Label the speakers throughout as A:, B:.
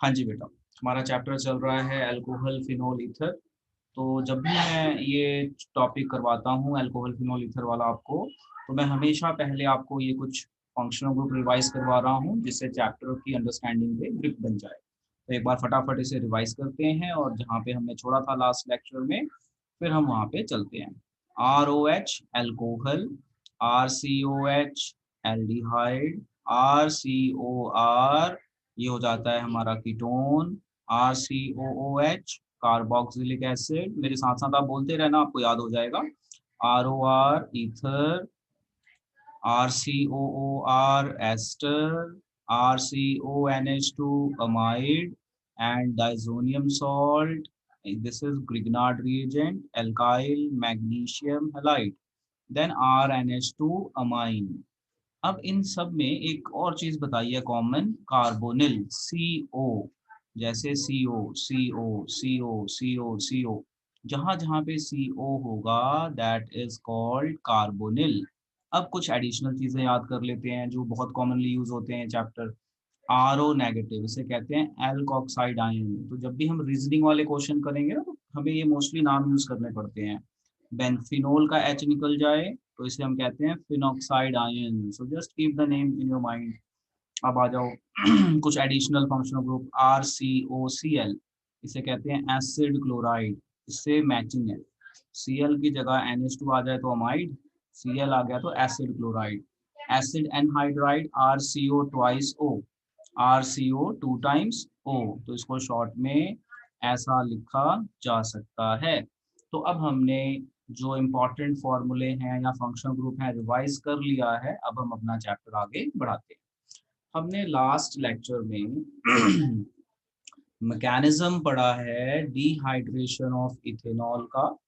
A: हाँ जी बेटा, हमारा चैप्टर चल रहा है अल्कोहल फिनोल ईथर। तो जब भी मैं ये टॉपिक करवाता हूँ अल्कोहल फिनोल ईथर वाला आपको, तो मैं हमेशा पहले आपको ये कुछ फंक्शनल ग्रुप रिवाइज करवा रहा हूँ, जिससे चैप्टर की अंडरस्टैंडिंग पे ग्रिप बन जाए। तो एक बार फटाफट इसे रिवाइज करते हैं और जहाँ पे हमने छोड़ा था लास्ट लेक्चर में, फिर हम वहाँ पे चलते हैं। ROH alcohol, RCOH aldehyde, RCOR ये हो जाता है हमारा कीटोन, RCOOH कार्बोक्सिलिक एसिड। मेरे साथ साथ आप बोलते रहना, आपको याद हो जाएगा। ROR ether, RCOOR ester, RCONH2 amide and diazonium salt. This is Grignard reagent, alkyl magnesium halide. Then RNH2 amine. अब इन सब में एक और चीज बताइए कॉमन, कार्बोनिल CO। जैसे CO जहां जहां पे CO होगा दैट इज कॉल्ड कार्बोनिल। अब कुछ एडिशनल चीजें याद कर लेते हैं जो बहुत कॉमनली यूज होते हैं चैप्टर। RO नेगेटिव, इसे कहते हैं एल्कोक्साइड आयन। तो जब भी हम रीजनिंग वाले क्वेश्चन करेंगे ना, तो हमें ये मोस्टली नाम यूज करने पड़ते हैं। बेंफिनोल का H निकल जाए तो इसे हम कहते हैं phenoxide ion. So just keep the name in your mind. अब आ जाओ कुछ एडिशनल फंक्शनल ग्रुप। RCOCl इसे कहते हैं एसिड क्लोराइड, इससे मैचिंग है। Cl की जगह NH2 आ जाए तो अमाइड, Cl आ गया तो acid chloride. Acid anhydride RCO twice O, RCO two times O, तो इसको शॉर्ट में ऐसा लिखा जा सकता है। तो अब हमने जो इम्पोर्टेंट फॉर्मूले हैं या फंक्शनल ग्रुप हैं रिवाइज कर लिया है। अब हम अपना चैप्टर आगे बढ़ाते हैं। हमने लास्ट लेक्चर में मैकेनिज्म पढ़ा है डिहाइड्रेशन ऑफ इथेनॉल का।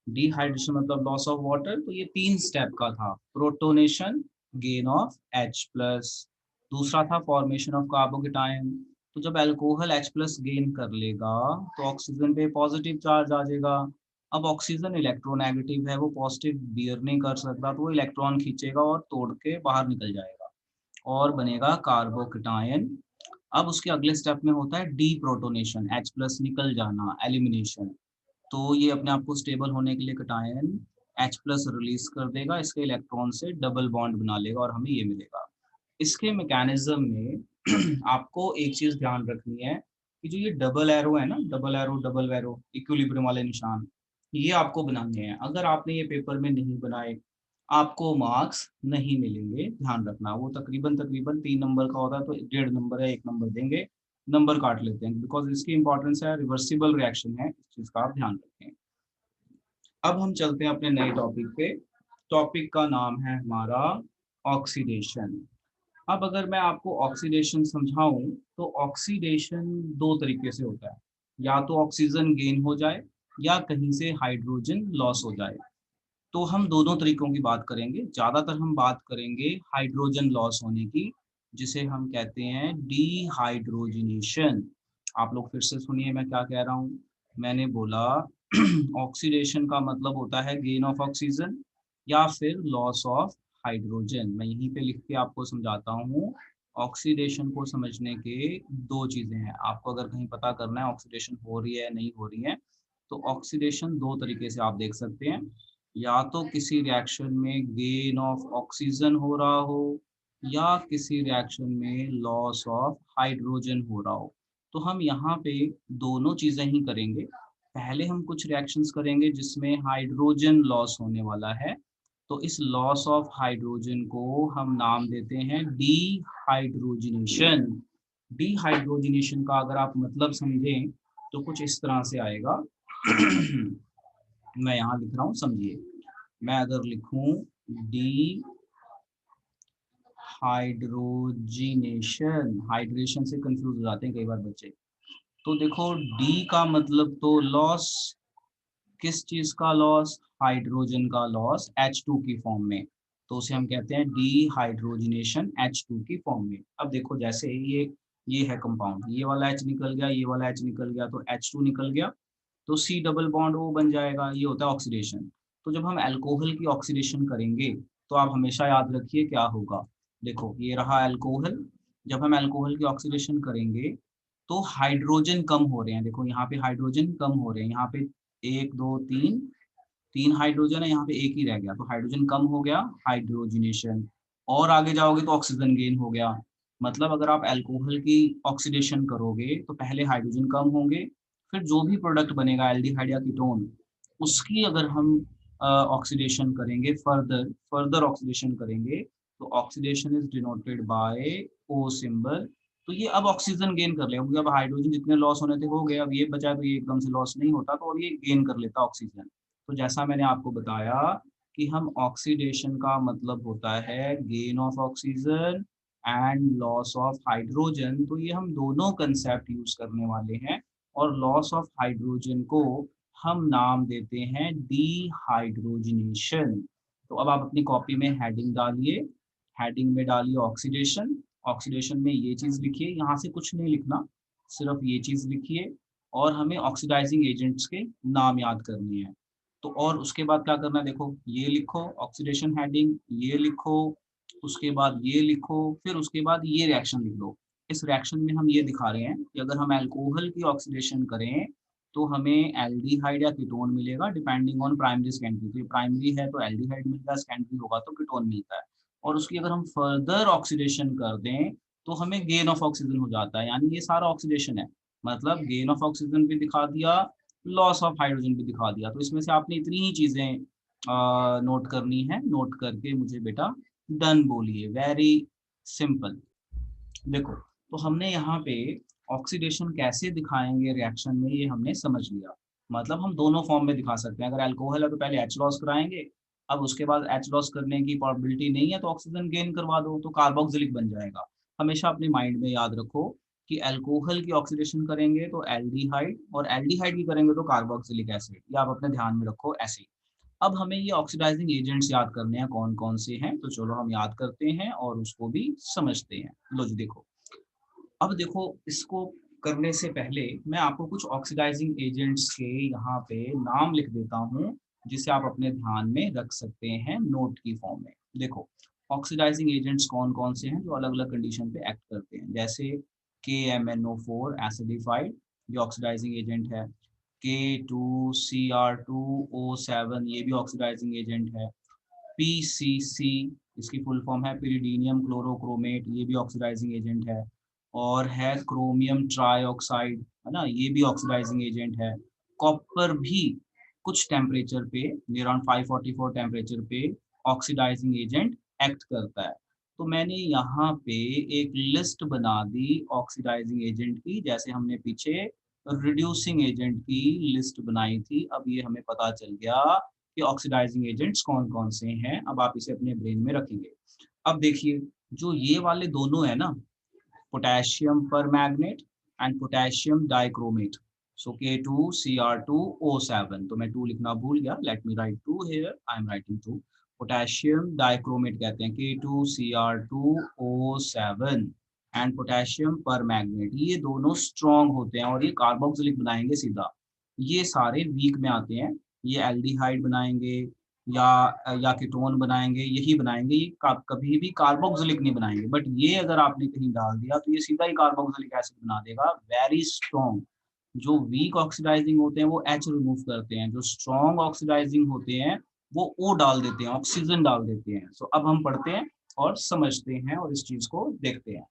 A: डिहाइड्रेशन मतलब लॉस ऑफ वाटर। तो ये 3 स्टेप का था। Protonation, gain of H plus, दूसरा था फॉर्मेशन ऑफ कार्बोकेटायन। तो जब अल्कोहल H प्लस गेन कर लेगा तो ऑक्सीजन पे पॉजिटिव चार्ज आ जाएगा। अब ऑक्सीजन इलेक्ट्रोनेगेटिव है, वो पॉजिटिव बियर नहीं कर सकता, तो वो इलेक्ट्रॉन खींचेगा और तोड़ के बाहर निकल जाएगा और बनेगा कार्बोकेटायन। अब उसके अगले स्टेप में होता है डीप्रोटोनेशन, H प्लस निकल जाना, एलिमिनेशन। तो ये अपने आप को स्टेबल होने के लिए कटायन H प्लस रिलीज कर देगा, इसके इलेक्ट्रॉन से डबल बॉन्ड बना लेगा और हमें ये मिलेगा। इसके मैकेनिज्म में आपको एक चीज ध्यान रखनी है कि जो ये डबल एरो है ना, डबल एरो इक्विलिब्रियम वाले निशान, ये आपको बनाने हैं। अगर आपने ये पेपर में नहीं बनाए, आपको मार्क्स नहीं मिलेंगे। ध्यान रखना, वो तकरीबन तकरीबन 3 नंबर का होता है, तो 1.5 नंबर है, 1 नंबर देंगे, नंबर काट लेते हैं बिकॉज इसकी इंपॉर्टेंस है, रिवर्सिबल रिएक्शन है, इस चीज का आप ध्यान रखें। अब हम चलते हैं अपने नए टॉपिक पे। टॉपिक का नाम है हमारा ऑक्सीडेशन। अब अगर मैं आपको ऑक्सीडेशन समझाऊं तो ऑक्सीडेशन 2 तरीके से होता है। या तो ऑक्सीजन गेन हो जाए या कहीं से हाइड्रोजन लॉस हो जाए। तो हम दोनों तरीकों की बात करेंगे। ज़्यादातर हम बात करेंगे हाइड्रोजन लॉस होने की, जिसे हम कहते हैं डीहाइड्रोजनेशन। आप लोग फिर से सुनिए मैं क्या कह रहा हूँ। मैंने बोला ऑक्सीडेशन का मतलब होता है गेन ऑफ ऑक्सीजन या फिर लॉस ऑफ हाइड्रोजन। मैं यहीं पे लिख के आपको समझाता हूँ। ऑक्सीडेशन को समझने के 2 चीज़ें हैं। आपको अगर कहीं पता करना है ऑक्सीडेशन हो रही है नहीं हो रही है, तो ऑक्सीडेशन 2 तरीके से आप देख सकते हैं। या तो किसी रिएक्शन में गेन ऑफ ऑक्सीजन हो रहा हो या किसी रिएक्शन में लॉस ऑफ हाइड्रोजन हो रहा हो। तो हम यहाँ पे दोनों चीज़ें ही करेंगे। पहले हम कुछ रिएक्शंस करेंगे जिसमें हाइड्रोजन लॉस होने वाला है। तो इस लॉस ऑफ हाइड्रोजन को हम नाम देते हैं डीहाइड्रोजनेशन। डीहाइड्रोजनेशन का अगर आप मतलब समझें तो कुछ इस तरह से आएगा। मैं यहाँ लिख रहा हूँ, समझिए। मैं अगर लिखूं डी हाइड्रोजिनेशन, हाइड्रेशन से कंफ्यूज हो जाते हैं कई बार बच्चे। तो देखो डी का मतलब तो लॉस, किस चीज का लॉस, हाइड्रोजन का लॉस H2 की फॉर्म में। तो उसे हम कहते हैं डीहाइड्रोजनेशन H2 की फॉर्म में। अब देखो जैसे ये है कंपाउंड, ये वाला H निकल गया, ये वाला H निकल गया, तो H2 निकल गया, तो C डबल बॉन्ड O बन जाएगा। ये होता है ऑक्सीडेशन। तो जब हम अल्कोहल की ऑक्सीडेशन करेंगे तो आप हमेशा याद रखिए क्या होगा। देखो ये रहा अल्कोहल। जब हम अल्कोहल की ऑक्सीडेशन करेंगे तो हाइड्रोजन कम हो रहे हैं, देखो यहाँ पे हाइड्रोजन कम हो रहे हैं, यहाँ पे 1 2 3 3 हाइड्रोजन है, यहाँ पे एक ही रह गया, तो हाइड्रोजन कम हो गया, हाइड्रोजनेशन। और आगे जाओगे तो ऑक्सीजन गेन हो गया। मतलब अगर आप अल्कोहल की ऑक्सीडेशन करोगे तो पहले हाइड्रोजन कम होंगे, फिर जो भी प्रोडक्ट बनेगा एल्डिहाइड या कीटोन, उसकी अगर हम ऑक्सीडेशन करेंगे, फर्दर फर्दर ऑक्सीडेशन करेंगे, तो oxidation is denoted by O symbol. तो ये अब ऑक्सीजन गेन कर लेगा, क्योंकि अब हाइड्रोजन जितने लॉस होने थे हो गए, अब ये बचा तो ये एकदम से लॉस नहीं होता, तो अब ये गेन कर लेता ऑक्सीजन। तो जैसा मैंने आपको बताया कि हम ऑक्सीडेशन का मतलब होता है gain of oxygen and loss of hydrogen, तो ये हम दोनों कंसेप्ट यूज करने वाले हैं। और लॉस ऑफ हाइड्रोजन को हम नाम देते हैं डीहाइड्रोजनेशन। तो अब आप अपनी कॉपी में हेडिंग डालिए, हेडिंग में डालिए ऑक्सीडेशन, ऑक्सीडेशन में ये चीज़ लिखिए, यहाँ से कुछ नहीं लिखना, सिर्फ ये चीज़ लिखिए। और हमें ऑक्सीडाइजिंग एजेंट्स के नाम याद करनी है। तो और उसके बाद क्या करना है, देखो ये लिखो ऑक्सीडेशन हेडिंग, ये लिखो, उसके बाद ये लिखो, फिर उसके बाद ये रिएक्शन लिख लो। इस रिएक्शन में हम ये दिखा रहे हैं कि अगर हम अल्कोहल की ऑक्सीडेशन करें तो हमें एल्डिहाइड या कीटोन मिलेगा डिपेंडिंग ऑन प्राइमरी सेकेंडरी। तो ये प्राइमरी है तो एल्डिहाइड मिलता है, सेकेंडरी होगा तो कीटोन मिलता है। और उसकी अगर हम फर्दर ऑक्सीडेशन कर दें तो हमें गेन ऑफ ऑक्सीजन हो जाता है, यानी ये सारा ऑक्सीडेशन है। मतलब गेन ऑफ ऑक्सीजन भी दिखा दिया, लॉस ऑफ हाइड्रोजन भी दिखा दिया। तो इसमें से आपने इतनी ही चीज़ें नोट करनी है, नोट करके मुझे बेटा डन बोलिए, वेरी सिंपल। देखो, तो हमने यहाँ पे ऑक्सीडेशन कैसे दिखाएँगे रिएक्शन में, ये हमने समझ लिया। मतलब हम दोनों फॉर्म में दिखा सकते हैं, अगर अल्कोहल है तो पहले एच लॉस कराएँगे, अब उसके बाद एच लॉस करने की प्रोबेबिलिटी नहीं है तो ऑक्सीजन गेन करवा दो, तो कार्बोक्सिलिक बन जाएगा। हमेशा अपने माइंड में याद रखो कि अल्कोहल की ऑक्सीडेशन करेंगे तो एल्डिहाइड, और एल्डिहाइड की करेंगे तो कार्बोक्सिलिक एसिड, ये आप अपने ध्यान में रखो ऐसे। अब हमें ये ऑक्सीडाइजिंग एजेंट्स याद करने हैं कौन-कौन से हैं, तो चलो हम याद करते हैं और उसको भी समझते हैं। लो जी देखो, अब देखो इसको करने से पहले मैं आपको कुछ ऑक्सीडाइजिंग एजेंट्स के यहाँ पे नाम लिख देता हूँ, जिसे आप अपने ध्यान में रख सकते हैं नोट की फॉर्म में। देखो, ऑक्सीडाइजिंग एजेंट्स कौन-कौन से हैं जो अलग-अलग कंडीशन पे एक्ट करते हैं। जैसे KMnO4 एसिडिफाइड, ये ऑक्सीडाइजिंग एजेंट है। K2Cr2O7, ये भी ऑक्सीडाइजिंग एजेंट है। PCC, इसकी फुल फॉर्म है पिरिडीनियम क्लोरोक्रोमेट, ये भी ऑक्सीडाइजिंग एजेंट है। और है क्रोमियम ट्राइऑक्साइड, है ना, ये भी ऑक्सीडाइजिंग एजेंट है। कॉपर भी कुछ टेम्परेचर पे, नियर अराउंड 544 टेम्परेचर पे ऑक्सीडाइजिंग एजेंट एक्ट करता है। तो मैंने यहाँ पे एक लिस्ट बना दी ऑक्सीडाइजिंग एजेंट की, जैसे हमने पीछे रिड्यूसिंग एजेंट की लिस्ट बनाई थी। अब ये हमें पता चल गया कि ऑक्सीडाइजिंग एजेंट्स कौन-कौन से हैं। अब आप इसे अपने ब्रेन में रखेंगे। अब देखिए, जो ये वाले दोनों है ना, potassium permanganate and potassium dichromate. So K2Cr2O7, तो मैं 2 लिखना भूल गया, let me write 2 here, I am writing 2. Potassium dichromate कहते हैं K2Cr2O7 एंड पोटेशियम परमैंगनेट, ये दोनों स्ट्रॉन्ग होते हैं और ये कार्बोक्सिलिक बनाएंगे सीधा। ये सारे वीक में आते हैं, ये एल्डिहाइड बनाएंगे या कीटोन बनाएँगे, यही बनाएँगे, ये का कभी भी कार्बोक्सिलिक नहीं बनाएँगे। बट ये अगर आपने कहीं डाल दिया तो ये सीधा ही कार्बोक्सिलिक एसिड बना देगा, वेरी स्ट्रॉन्ग। जो वीक ऑक्सीडाइजिंग होते हैं वो एच रिमूव करते हैं, जो स्ट्रॉन्ग ऑक्सीडाइजिंग होते हैं वो ओ डाल देते हैं, ऑक्सीजन डाल देते हैं। सो अब हम पढ़ते हैं और समझते हैं और इस चीज़ को देखते हैं।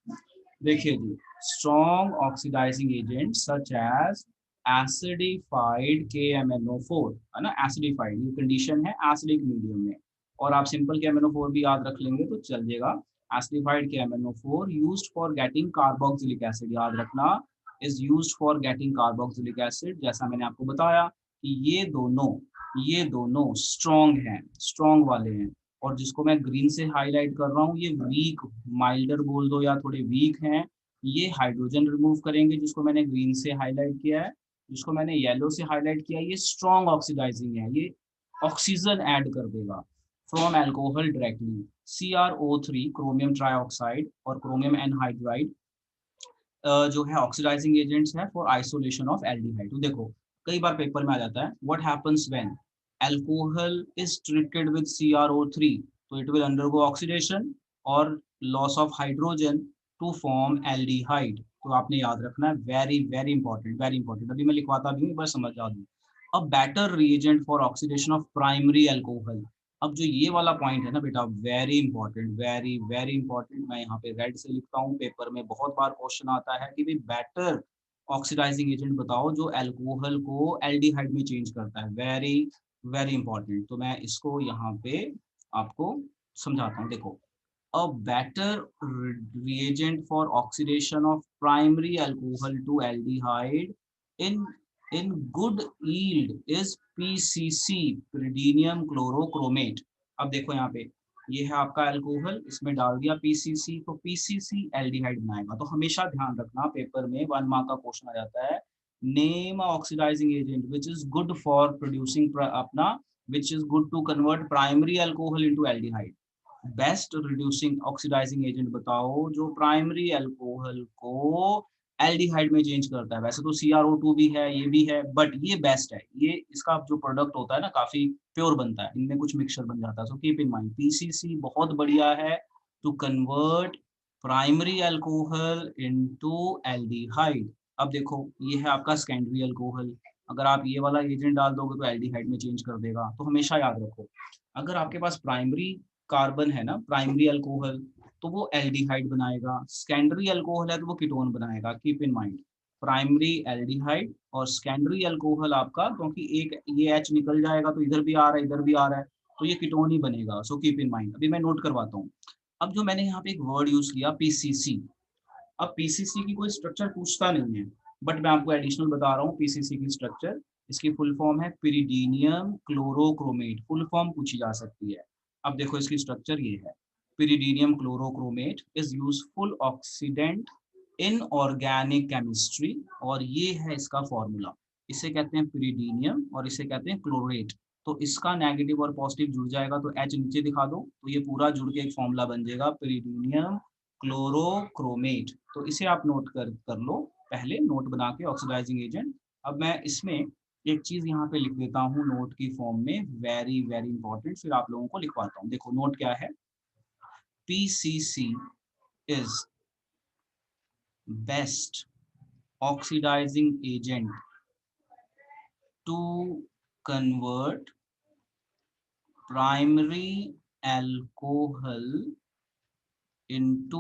A: देखिए जी, strong oxidising agent such as acidified KMnO4, है ना, एसिडिफाइड, ये कंडीशन है एसिडिक मीडियम में। और आप सिंपल KMnO4 भी याद रख लेंगे तो चल जाएगा। Acidified KMnO4 used for getting carboxylic acid, याद रखना, is used for getting carboxylic acid. जैसा मैंने आपको बताया कि ये दोनों स्ट्रॉन्ग हैं, स्ट्रॉन्ग वाले हैं। और जिसको मैं ग्रीन से हाईलाइट कर रहा हूँ ये वीक, माइल्डर बोल दो या थोड़े वीक हैं, ये हाइड्रोजन रिमूव करेंगे, जिसको मैंने ग्रीन से हाईलाइट किया है। जिसको मैंने येलो से हाईलाइट किया, ये स्ट्रॉन्ग ऑक्सीडाइजिंग है, ये ऑक्सीजन ऐड कर देगा from alcohol directly. CrO3 chromium trioxide और क्रोमियम एनहाइड्राइड जो है ऑक्सीडाइजिंग एजेंट्स है फॉर आइसोलेशन ऑफ एल्डिहाइड। तो देखो, कई बार पेपर में आ जाता है what happens when alcohol is treated with CrO3, तो इट विल अंडरगो ऑक्सीडेशन और loss of hydrogen to form aldehyde. तो आपने याद रखना है, very very important, very important. अभी मैं लिखवाता भी हूँ, बस समझ आ दूँ। A better reagent for oxidation of primary alcohol. अब जो ये वाला पॉइंट है ना बेटा, very important, very very important. मैं यहाँ पे रेड से लिखता हूँ, पेपर में बहुत बार क्वेश्चन आता है कि भाई बेटर ऑक्सीडाइजिंग एजेंट बताओ जो अल्कोहल को एल्डिहाइड में चेंज करता है। Very very important. तो मैं इसको यहाँ पे आपको समझाता हूँ, देखो। A better reagent for oxidation of primary alcohol to aldehyde in in good yield is PCC, pyridinium chlorochromate। अब देखो यहाँ पे, ये है आपका अल्कोहल, इसमें डाल दिया पीसीसी, तो पीसीसी एल्डिहाइड बनाएगा। तो हमेशा ध्यान रखना, पेपर में 1 मार्क का क्वेश्चन आ जाता है, name oxidising agent which is good for producing अपना, which is good to convert primary alcohol into aldehyde. Best reducing oxidising agent बताओ जो प्राइमरी अल्कोहल को एल्डिहाइड में चेंज करता है। वैसे तो CrO2 भी है, ये भी है, बट ये बेस्ट है। ये इसका जो प्रोडक्ट होता है ना, काफी प्योर बनता है, इनमें कुछ मिक्सचर बन जाता है। So keep in mind, PCC बहुत बढ़िया है to convert primary alcohol into aldehyde. अब देखो, ये है आपका सेकेंडरी अल्कोहल, अगर आप ये वाला एजेंट डाल दोगे तो एल्डिहाइड में चेंज कर देगा। तो हमेशा याद रखो, अगर आपके पास प्राइमरी कार्बन है ना, प्राइमरी अल्कोहल, तो वो एल्डिहाइड बनाएगा। सेकेंडरी अल्कोहल है तो वो कीटोन बनाएगा। Keep in mind, primary aldehyde और सेकेंडरी अल्कोहल आपका, क्योंकि एक ये H निकल जाएगा तो इधर भी आ रहा है, इधर भी आ रहा है, तो ये कीटोन ही बनेगा। सो कीप इन माइंड। अभी मैं नोट करवाता हूँ। अब जो मैंने यहाँ पे एक वर्ड यूज किया पीसीसी, अब पीसीसी की कोई स्ट्रक्चर पूछता नहीं है, बट मैं आपको एडिशनल बता रहा हूँ पीसीसी की स्ट्रक्चर। इसकी फुल फॉर्म है पिरिडीनियम क्लोरोक्रोमेट, फुल फॉर्म पूछी जा सकती है। अब देखो इसकी स्ट्रक्चर ये है, pyridinium chlorochromate is useful oxidant in organic chemistry, और ये है इसका फॉर्मूला। इसे कहते हैं पिरिडीनियम और इसे कहते हैं क्लोरेट। तो इसका नेगेटिव और पॉजिटिव जुड़ जाएगा, तो H नीचे दिखा दो, तो ये पूरा जुड़ के एक फॉर्मूला बन जाएगा, पिरिडीनियम क्लोरोक्रोमेट। तो इसे आप नोट कर लो, पहले नोट बना के ऑक्सीडाइजिंग एजेंट। अब मैं इसमें एक चीज यहाँ पे लिख देता हूँ नोट की फॉर्म में, वेरी वेरी इंपॉर्टेंट, फिर आप लोगों को लिखवाता हूँ। देखो नोट क्या है, PCC is best oxidising agent to convert primary alcohol into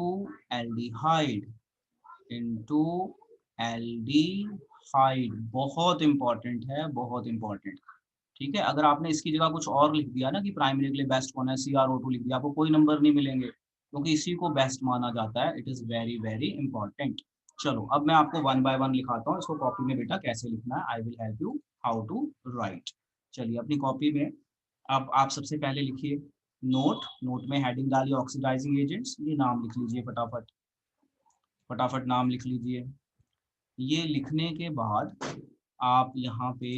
A: aldehyde, into aldehyde। बहुत इंपॉर्टेंट है, बहुत इंपॉर्टेंट। ठीक है, अगर आपने इसकी जगह कुछ और लिख दिया ना कि प्राइमरी के लिए बेस्ट कौन है, CrO2 लिख दिया, आपको कोई नंबर नहीं मिलेंगे, क्योंकि इसी को बेस्ट माना जाता है। It is very very important. चलो अब मैं आपको 1 बाय 1 लिखाता हूँ, इसको कॉपी में बेटा कैसे लिखना है, I will help you how to write. चलिए अपनी कॉपी में अब आप सबसे पहले लिखिए नोट। नोट में हेडिंग डालिए ऑक्सीडाइजिंग एजेंट्स, ये नाम लिख लीजिए फटाफट, फटाफट नाम लिख लीजिए। ये लिखने के बाद आप यहाँ पे,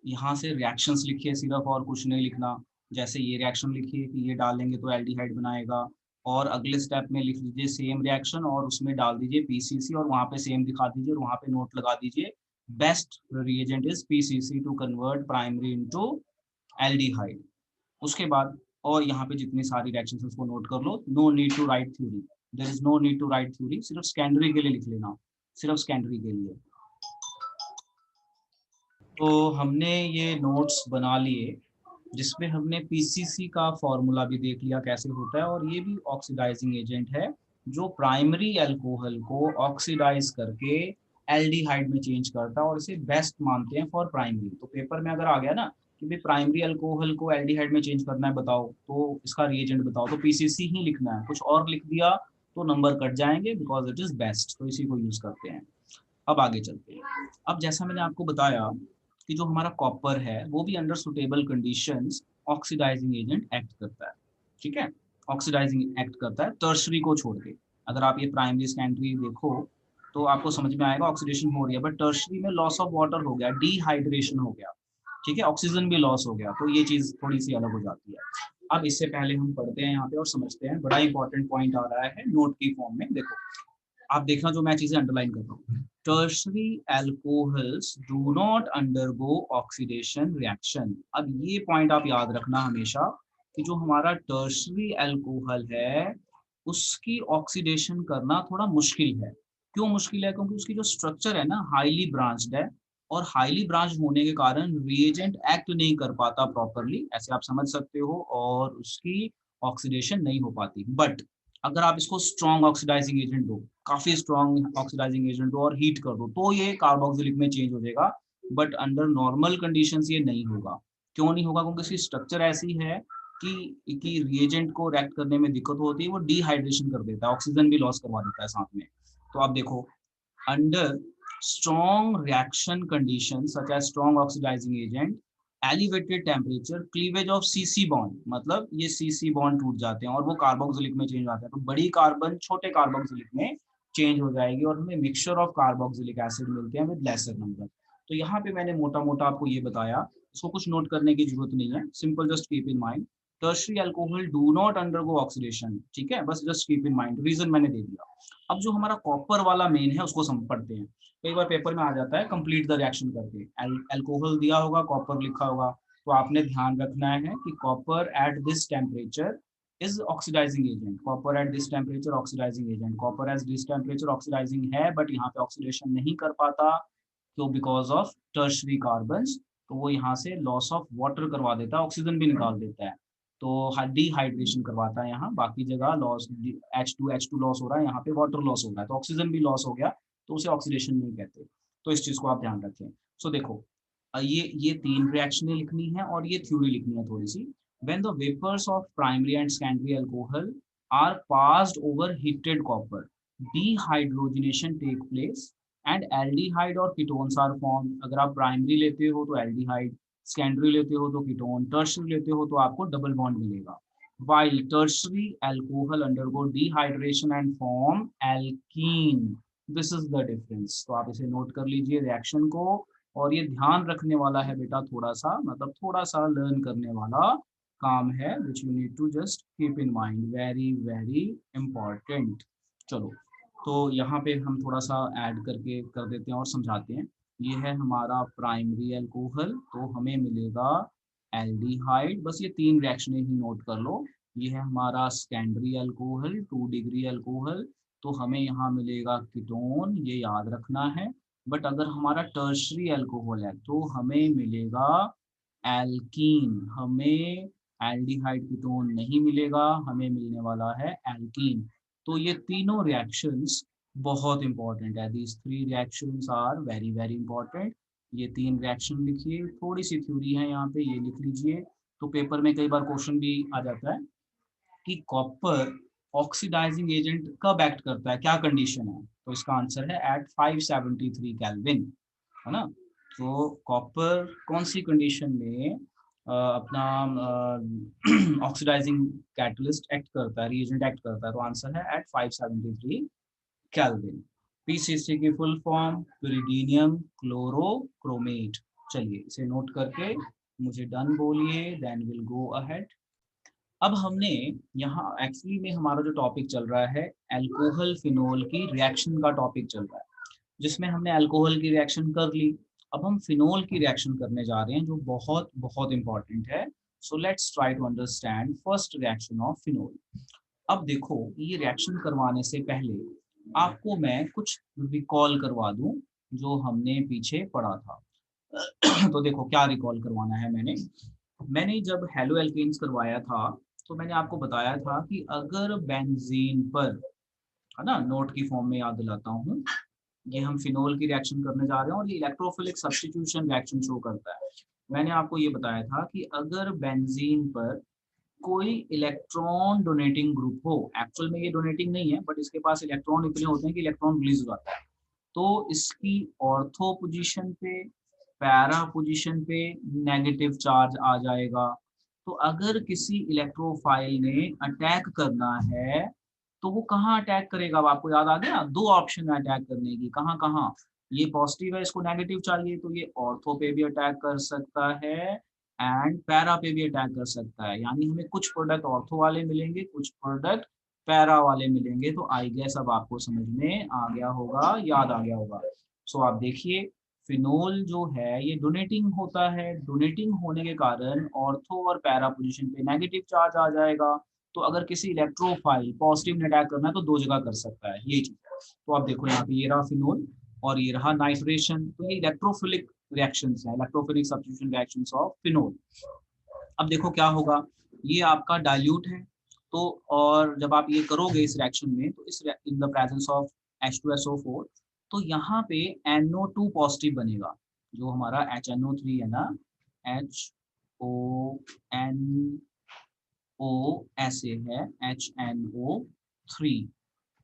A: यहाँ से रिएक्शंस लिखिए सिर्फ, और कुछ नहीं लिखना। जैसे ये रिएक्शन लिखिए कि ये डालेंगे तो एल्डिहाइड बनाएगा, और अगले स्टेप में लिख लीजिए सेम रिएक्शन और उसमें डाल दीजिए पीसीसी, और वहाँ पे सेम दिखा दीजिए और वहाँ पे नोट लगा दीजिए, best reagent is PCC to convert primary into aldehyde. उसके बाद और यहाँ पे जितनी सारी रिएक्शंस उसको नोट कर लो। No need to write theory, there is no need to write theory, सिर्फ सेकेंडरी के लिए लिख लेना, सिर्फ सेकेंडरी के लिए। तो हमने ये नोट्स बना लिए, जिसमें हमने पीसीसी का फॉर्मूला भी देख लिया कैसे होता है, और ये भी ऑक्सीडाइजिंग एजेंट है जो प्राइमरी अल्कोहल को ऑक्सीडाइज करके एल्डिहाइड में चेंज करता है, और इसे बेस्ट मानते हैं फॉर प्राइमरी। तो पेपर में अगर आ गया ना कि भाई प्राइमरी अल्कोहल को एल्डिहाइड में चेंज करना है बताओ, तो इसका रिएजेंट बताओ, तो पीसीसी ही लिखना है, कुछ और लिख दिया तो नंबर कट जाएंगे, बिकॉज इट इज बेस्ट, तो इसी को यूज करते हैं। अब आगे चलते हैं। अब जैसा मैंने आपको बताया कि जो हमारा कॉपर है वो भी under suitable conditions oxidising agent act करता है। ठीक है, ऑक्सीडाइजिंग एक्ट करता है टर्शरी को छोड़ के। अगर आप ये प्राइमरी सेकेंडरी देखो तो आपको समझ में आएगा ऑक्सीडेशन हो रही है, बट टर्शरी में लॉस ऑफ वाटर हो गया, डिहाइड्रेशन हो गया, ठीक है, ऑक्सीजन भी लॉस हो गया, तो ये चीज थोड़ी सी अलग हो जाती है। अब इससे पहले हम पढ़ते हैं यहाँ पे और समझते हैं, बड़ा इंपॉर्टेंट पॉइंट आ रहा है नोट की फॉर्म में। देखो आप देखना जो मैं चीजें अंडरलाइन कर रहा हूँ, tertiary alcohols do not undergo oxidation reaction. अब ये पॉइंट आप याद रखना हमेशा कि जो हमारा टर्शरी अल्कोहल है उसकी ऑक्सीडेशन करना थोड़ा मुश्किल है। क्यों मुश्किल है? क्योंकि उसकी जो स्ट्रक्चर है ना हाईली ब्रांच्ड है, और हाईली ब्रांच होने के कारण रिएजेंट एक्ट नहीं कर पाता प्रॉपर्ली, ऐसे आप समझ सकते हो, और उसकी ऑक्सीडेशन नहीं हो पाती। बट अगर आप इसको स्ट्रॉन्ग ऑक्सीडाइजिंग एजेंट दो, काफ़ी स्ट्रॉन्ग ऑक्सीडाइजिंग एजेंट दो और हीट कर दो, तो ये कार्बोक्सिलिक में चेंज हो जाएगा। बट अंडर नॉर्मल कंडीशंस ये नहीं होगा। क्यों नहीं होगा? क्योंकि इसकी स्ट्रक्चर ऐसी है कि रिएजेंट को रिएक्ट करने में दिक्कत होती है, वो डिहाइड्रेशन कर देता है, ऑक्सीजन भी लॉस करवा देता है साथ में। तो आप देखो, under strong reaction conditions such as strong oxidizing agent, elevated temperature, cleavage of CC bond, मतलब ये CC bond टूट जाते हैं और वो कार्बोक्सिलिक में चेंज आते हैं, तो बड़ी कार्बन छोटे कार्बोक्सिलिक में चेंज हो जाएगी और हमें मिक्सचर ऑफ कार्बोक्सिलिक एसिड मिलते हैं विद लेसर नंबर। तो यहाँ पे मैंने मोटा मोटा आपको ये बताया, इसको कुछ नोट करने की जरूरत नहीं है, simple just keep in mind tertiary alcohol do not undergo oxidation, ठीक है, बस just keep in mind, reason मैंने दे दिया। अब जो हमारा कॉपर वाला मेन है उसको पढ़ते हैं। कई बार पेपर में आ जाता है कंप्लीट द रिएक्शन करके, अल्कोहल दिया होगा, कॉपर लिखा होगा, तो आपने ध्यान रखना है कि copper at this temperature is oxidising agent, copper at this temperature oxidising agent, copper at this temperature oxidising है, बट यहाँ पे ऑक्सीडेशन नहीं कर पाता, तो बिकॉज ऑफ टर्शरी कार्बन्स, तो वो यहाँ से लॉस ऑफ वाटर करवा देता है, ऑक्सीजन भी निकाल देता है, तो डिहाइड्रेशन करवाता है यहाँ, बाकी जगह लॉस H2 लॉस हो रहा है, यहाँ पे वाटर लॉस हो रहा है, तो ऑक्सीजन भी लॉस हो गया, तो उसे ऑक्सीडेशन नहीं कहते। तो इस चीज को आप ध्यान रखें। सो देखो, ये तीन रिएक्शनें लिखनी है और ये थ्योरी लिखनी है थोड़ी सी। When the vapours of primary and secondary alcohol are passed over heated copper, dehydrogenation take place and aldehyde और कीटोन्स आर फॉर्म। अगर आप प्राइमरी लेते हो तो एल्डिहाइड, सेकेंडरी लेते हो तो कीटोन, टर्शियरी लेते हो तो आपको डबल बॉन्ड मिलेगा। while tertiary alcohol undergo dehydration and form alkene, this is the difference। तो आप इसे नोट कर लीजिए रिएक्शन को, और ये ध्यान रखने वाला है बेटा, थोड़ा सा मतलब थोड़ा सा लर्न करने वाला काम है, which you need to just keep in mind, very very important। चलो, तो यहाँ पे हम थोड़ा सा ऐड करके कर देते हैं और समझाते हैं। ये है हमारा प्राइमरी अल्कोहल, तो हमें मिलेगा एल्डिहाइड, बस ये तीन रिएक्शनें ही नोट कर लो। ये है हमारा सेकेंडरी अल्कोहल, 2 डिग्री अल्कोहल, तो हमें यहाँ मिलेगा कीटोन, ये याद रखना है। बट अगर हमारा टर्शरी अल्कोहल है तो हमें मिलेगा एल्कीन, हमें एल्डिहाइड कीटोन नहीं मिलेगा, हमें मिलने वाला है एल्कीन। तो ये तीनों रिएक्शंस बहुत इंपॉर्टेंट है, these three reactions are very very important. ये तीन रिएक्शन लिखिए, थोड़ी सी थ्योरी है यहाँ पे, ये लिख लीजिए। तो पेपर में कई बार क्वेश्चन भी आ जाता है कि कॉपर ऑक्सीडाइजिंग एजेंट कब एक्ट करता है, क्या कंडीशन है, तो इसका आंसर है एट 573 केल्विन, है ना। तो कॉपर कौन सी कंडीशन में अपना ऑक्सीडाइजिंग कैटलिस्ट एक्ट करता है, रिएजेंट एक्ट करता है, तो आंसर है एट 573 केल्विन। पीसीसी की फुल फॉर्म pyridinium क्लोरोक्रोमेट। चलिए इसे नोट करके मुझे डन बोलिए, देन विल गो अहेड। अब हमने यहाँ एक्चुअली में हमारा जो टॉपिक चल रहा है अल्कोहल फिनोल की रिएक्शन का टॉपिक चल रहा है, जिसमें हमने अल्कोहल की रिएक्शन कर ली। अब हम फिनोल की रिएक्शन करने जा रहे हैं जो बहुत बहुत इंपॉर्टेंट है। So let's try to understand first reaction of phenol. अब देखो, ये रिएक्शन करवाने से पहले आपको मैं कुछ रिकॉल करवा दूं जो हमने पीछे पढ़ा था। तो देखो क्या रिकॉल करवाना है, मैंने जब हेलो एल्केन्स करवाया था तो मैंने आपको बताया था कि अगर बेंजीन पर, है ना, नोट की फॉर्म में याद दिलाता हूँ, ये हम फिनोल की रिएक्शन करने जा रहे हैं और ये इलेक्ट्रोफिलिक सब्स्टिट्यूशन रिएक्शन शो करता है। मैंने आपको ये बताया था कि अगर बेंजीन पर कोई इलेक्ट्रॉन डोनेटिंग ग्रुप हो, एक्चुअल में ये डोनेटिंग नहीं है बट इसके पास इलेक्ट्रॉन इतने होते हैं कि इलेक्ट्रॉन रिलीज हो जाता है, तो इसकी ऑर्थो पोजीशन पे, पैरा पोजीशन पे नेगेटिव चार्ज आ जाएगा। तो अगर किसी इलेक्ट्रोफाइल ने अटैक करना है तो वो कहाँ अटैक करेगा, अब आपको याद आ गया, दो ऑप्शन है अटैक करने की, कहाँ कहाँ, ये पॉजिटिव है इसको नेगेटिव चाहिए तो ये ऑर्थो पे भी अटैक कर सकता है एंड पैरा पे भी अटैक कर सकता है, यानी हमें कुछ प्रोडक्ट ऑर्थो वाले मिलेंगे, कुछ प्रोडक्ट पैरा वाले मिलेंगे। तो आई गेस अब आपको समझ में आ गया होगा, याद आ गया होगा। सो आप देखिए, फिनोल जो है ये डोनेटिंग होता है, डोनेटिंग होने के कारण ऑर्थो और पैरा पोजीशन पे नेगेटिव चार्ज आ जाएगा। तो अगर किसी इलेक्ट्रोफाइल पॉजिटिव ने अटैक करना है तो दो जगह कर सकता है, ये चीज। तो आप देखो यहाँ पे ये रहा फिनोल और ये रहा नाइट्रेशन, तो ये इलेक्ट्रोफिलिक रिएक्शंस हैं, electrophilic substitution reactions of phenol. अब देखो क्या होगा, ये आपका डाइल्यूट है, तो और जब आप ये करोगे इस रिएक्शन में, तो इस in the presence of H2SO4, तो यहाँ पे NO2 पॉजिटिव बनेगा, जो हमारा HNO3 है ना, HONO ऐसे है, HNO3।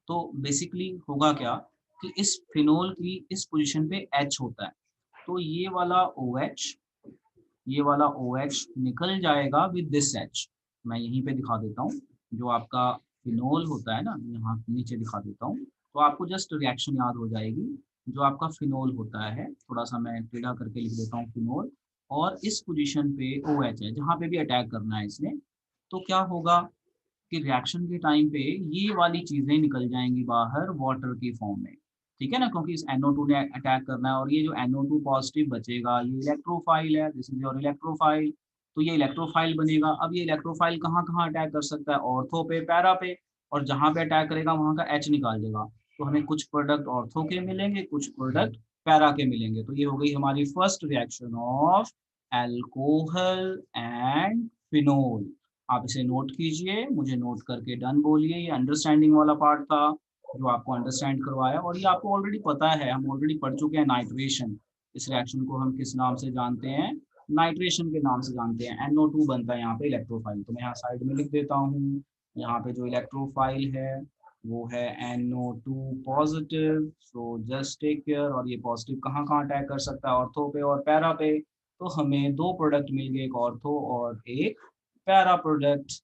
A: तो बेसिकली होगा क्या कि इस फिनोल की इस पोजीशन पे H होता है, तो ये वाला OH, ये वाला OH निकल जाएगा विद दिस H। मैं यहीं पे दिखा देता हूँ, जो आपका फिनोल होता है ना, यहाँ नीचे दिखा देता हूँ, तो आपको जस्ट रिएक्शन याद हो जाएगी। जो आपका फिनोल होता है, थोड़ा सा मैं टेढ़ा करके लिख देता हूँ फिनोल, और इस पोजीशन पे OH है, जहाँ पे भी अटैक करना है इसने, तो क्या होगा कि रिएक्शन के टाइम पे ये वाली चीज़ें निकल जाएँगी बाहर वाटर की फॉर्म में, ठीक है ना? क्योंकि इस NO2 ने अटैक करना है और ये जो NO2 पॉज़िटिव बचेगा, ये इलेक्ट्रोफाइल है, दिस इज़ योर इलेक्ट्रोफाइल, तो ये इलेक्ट्रोफाइल बनेगा। अब ये इलेक्ट्रोफाइल कहाँ-कहाँ अटैक कर सकता है? ऑर्थो पे, पैरा पे, और जहाँ पे अटैक करेगा वहाँ का H निकाल देगा। तो हमें कुछ प्रोडक्ट ऑर्थो के मिलेंगे, कुछ प्रोडक्ट पैरा के मिलेंगे। तो ये हो गई हमारी first reaction of alcohol and phenol. आप इसे नोट कीजिए, मुझे नोट करके डन बोलिए। ये अंडरस्टैंडिंग वाला पार्ट था, जो आपको अंडरस्टैंड करवाया, और ये आपको ऑलरेडी पता है, हम ऑलरेडी पढ़ चुके हैं नाइट्रेशन। इस रिएक्शन को हम किस नाम से जानते हैं? नाइट्रेशन के नाम से जानते हैं। NO2 बनता है यहाँ पे इलेक्ट्रोफाइल, तो मैं यहाँ साइड में लिख देता हूँ। यहाँ पे जो इलेक्ट्रोफाइल है, वो है NO2 positive, so just take care. और ये पॉजिटिव कहाँ-कहाँ अटैक कर सकता है? ऑर्थो पे और पैरा पे। तो हमें 2 प्रोडक्ट मिल गए, एक ऑर्थो और एक पैरा प्रोडक्ट।